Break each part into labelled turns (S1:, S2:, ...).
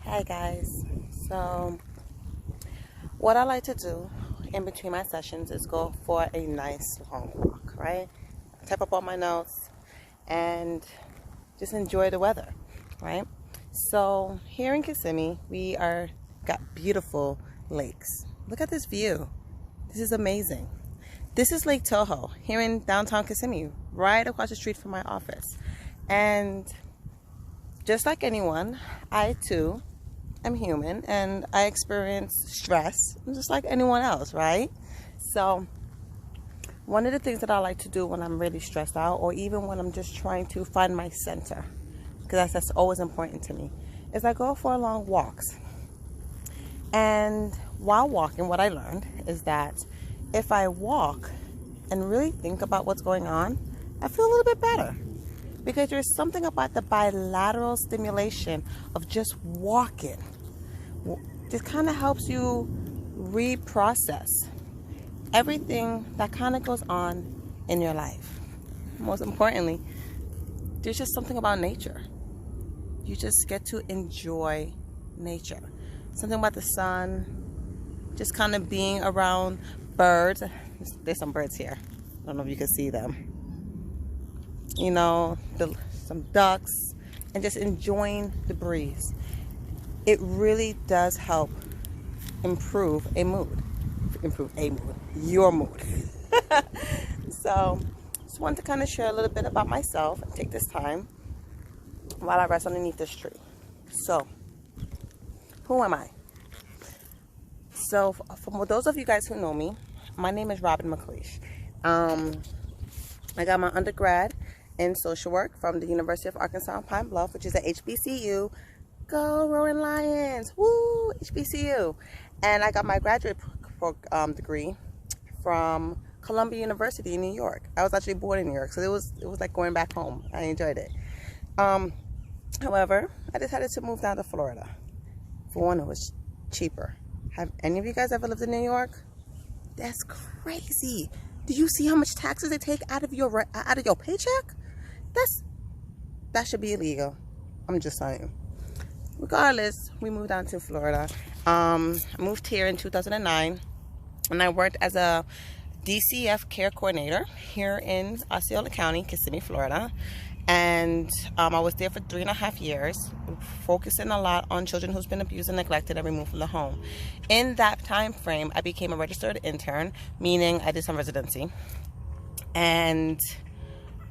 S1: Hi guys. So what I like to do in between my sessions is go for a nice long walk, right? Type up all my notes and just enjoy the weather, right? So here in Kissimmee, we are got beautiful lakes. Look at this view. This is amazing. This is Lake Toho here in downtown Kissimmee, right across the street from my office. And just like anyone, I too am human and I experience stress just like anyone else, right? So one of the things that I like to do when I'm really stressed out, or even when I'm just trying to find my center, because that's always important to me, is I go for long walks. And while walking, what I learned is that if I walk and really think about what's going on, I feel a little bit better. Because there's something about the bilateral stimulation of just walking. This kind of helps you reprocess everything that kind of goes on in your life. Most importantly, there's just something about nature. You just get to enjoy nature. Something about the sun, just kind of being around birds. There's some birds here. I don't know if you can see them. You know, some ducks, and just enjoying the breeze. It really does help improve your mood. So just wanted to kind of share a little bit about myself and take this time while I rest underneath this tree. So who am I? So for those of you guys who know me, my name is Robin McLeish. I got my undergrad in social work from the University of Arkansas in Pine Bluff, which is a HBCU. Go Roaring Lions! Woo! HBCU. And I got my graduate degree from Columbia University in New York. I was actually born in New York, so it was like going back home. I enjoyed it. However, I decided to move down to Florida. For one, it was cheaper. Have any of you guys ever lived in New York? That's crazy. Do you see how much taxes they take out of your paycheck? That should be illegal. I'm just saying. Regardless, we moved down to Florida. I moved here in 2009, and I worked as a DCF care coordinator here in Osceola County, Kissimmee, Florida. And I was there for 3.5 years, focusing a lot on children who's been abused and neglected and removed from the home. In that time frame, I became a registered intern, meaning I did some residency. And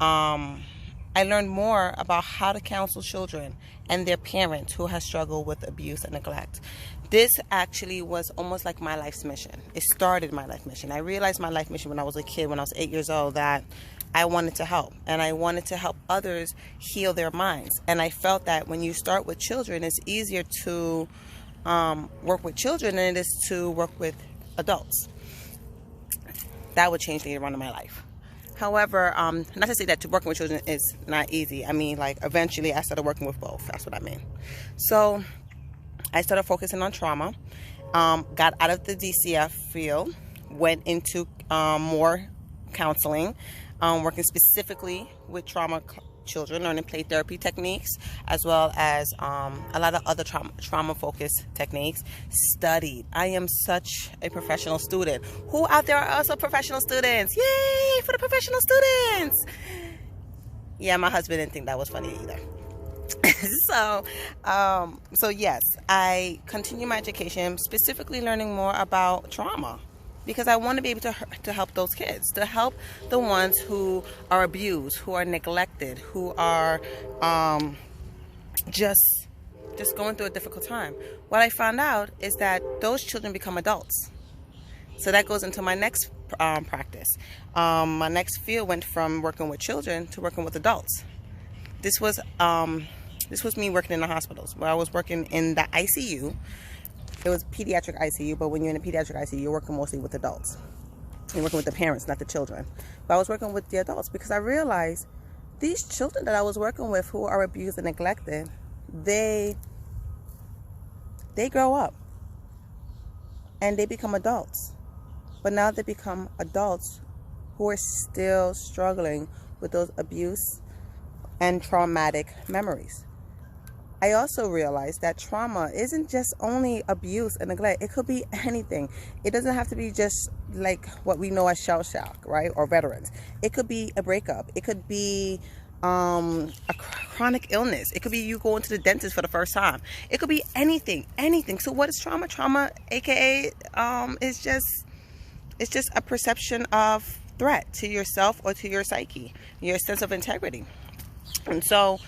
S1: I learned more about how to counsel children and their parents who have struggled with abuse and neglect. This actually was almost like my life's mission. It started my life mission. I realized my life mission when I was a kid, when I was 8 years old, that I wanted to help. And I wanted to help others heal their minds. And I felt that when you start with children, it's easier to work with children than it is to work with adults. That would change later on in my life. However, not to say that working with children is not easy. I mean, like, eventually I started working with both. That's what I mean. So I started focusing on trauma, got out of the DCF field, went into more counseling, working specifically with trauma children, learning play therapy techniques, as well as a lot of other trauma-focused techniques. Studied. I am such a professional student. Who out there are also professional students? Yay for the professional students! Yeah, my husband didn't think that was funny either. So yes, I continue my education, specifically learning more about trauma, because I want to be able to help those kids, to help the ones who are abused, who are neglected, who are just going through a difficult time. What I found out is that those children become adults. So that goes into my next practice. My next field went from working with children to working with adults. This was me working in the hospitals, where I was working in the ICU. It was pediatric ICU, but when you're in a pediatric ICU, you're working mostly with adults. You're working with the parents, not the children. But I was working with the adults because I realized these children that I was working with who are abused and neglected, they grow up and they become adults. But now they become adults who are still struggling with those abuse and traumatic memories. I also realized that trauma isn't just only abuse and neglect. It could be anything. It doesn't have to be just like what we know as shell shock, right? Or veterans. It could be a breakup. It could be a chronic illness. It could be you going to the dentist for the first time. It could be anything, anything. So what is trauma? Trauma, aka, is it's just a perception of threat to yourself or to your psyche, your sense of integrity. And so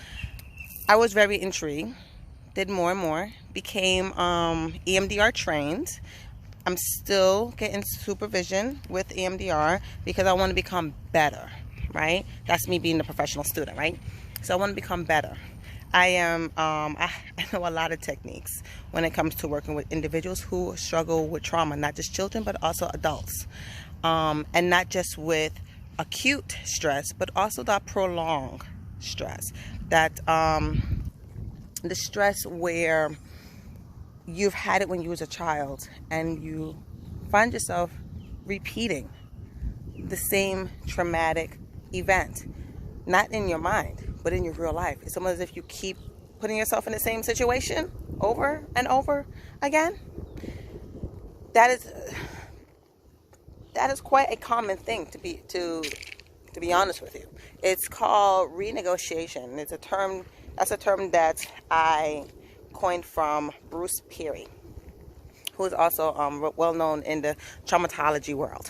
S1: I was very intrigued, did more and more, became EMDR trained. I'm still getting supervision with EMDR because I want to become better, right? That's me being a professional student, right? So I want to become better. I know a lot of techniques when it comes to working with individuals who struggle with trauma, not just children, but also adults. And not just with acute stress, but also that prolonged stress. That the stress where you've had it when you was a child and you find yourself repeating the same traumatic event, not in your mind, but in your real life. It's almost as if you keep putting yourself in the same situation over and over again. That is quite a common thing to be honest with you. It's called renegotiation. It's a term that I coined from Bruce Perry, who is also well known in the traumatology world.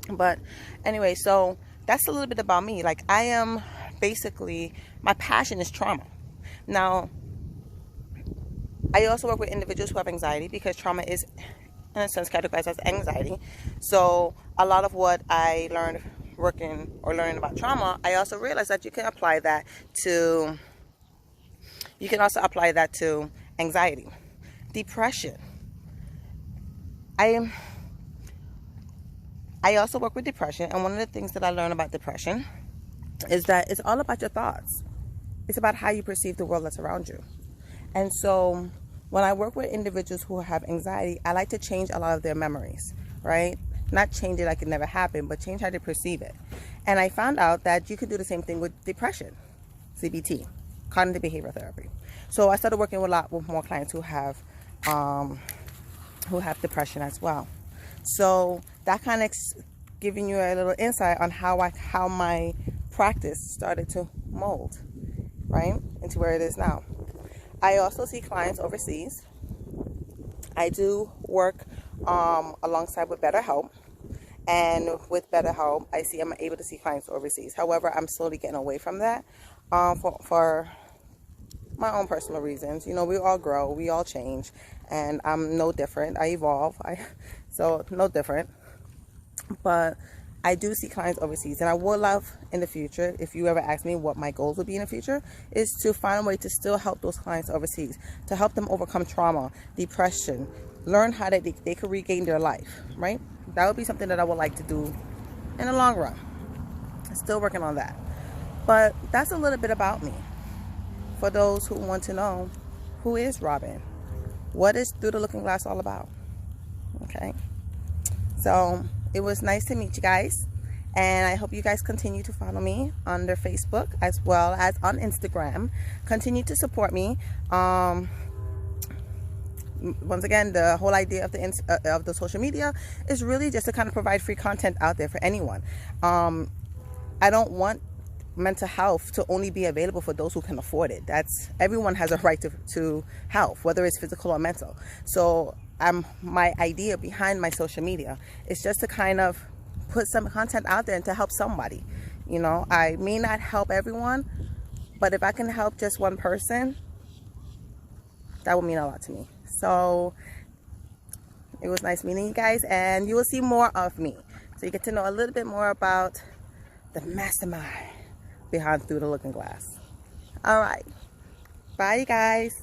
S1: But anyway, so that's a little bit about me. Like, I am basically, my passion is trauma. Now, I also work with individuals who have anxiety because trauma is, in a sense, categorized as anxiety. So a lot of what I learned learning about trauma, I also realized that you can apply that to anxiety, depression. I also work with depression, and one of the things that I learned about depression is that it's all about your thoughts. It's about how you perceive the world that's around you. And so when I work with individuals who have anxiety, I like to change a lot of their memories, right? Not change it like it never happened, but change how they perceive it. And I found out that you could do the same thing with depression, CBT, cognitive behavioral therapy. So I started working with more clients who have depression as well. So that kind of giving you a little insight on how my practice started to mold, right, into where it is now. I also see clients overseas. I do work alongside with BetterHelp, and with BetterHelp, I'm able to see clients overseas. However, I'm slowly getting away from that for my own personal reasons. You know, we all grow, we all change, and I'm no different. I evolve, so no different. But I do see clients overseas, and I would love in the future, if you ever ask me what my goals would be in the future, is to find a way to still help those clients overseas, to help them overcome trauma, depression, learn how they could regain their life, right? That would be something that I would like to do in the long run. Still working on that. But that's a little bit about me. For those who want to know, who is Robin? What is Through the Looking Glass all about? Okay. So it was nice to meet you guys, and I hope you guys continue to follow me on their Facebook as well as on Instagram. Continue to support me. Once again, the whole idea of the social media is really just to kind of provide free content out there for anyone. I don't want mental health to only be available for those who can afford it. Everyone has a right to health, whether it's physical or mental. So my idea behind my social media is just to kind of put some content out there and to help somebody. You know, I may not help everyone, but if I can help just one person, that would mean a lot to me. So it was nice meeting you guys, and you will see more of me. So you get to know a little bit more about the mastermind behind Through the Looking Glass. All right. Bye, you guys.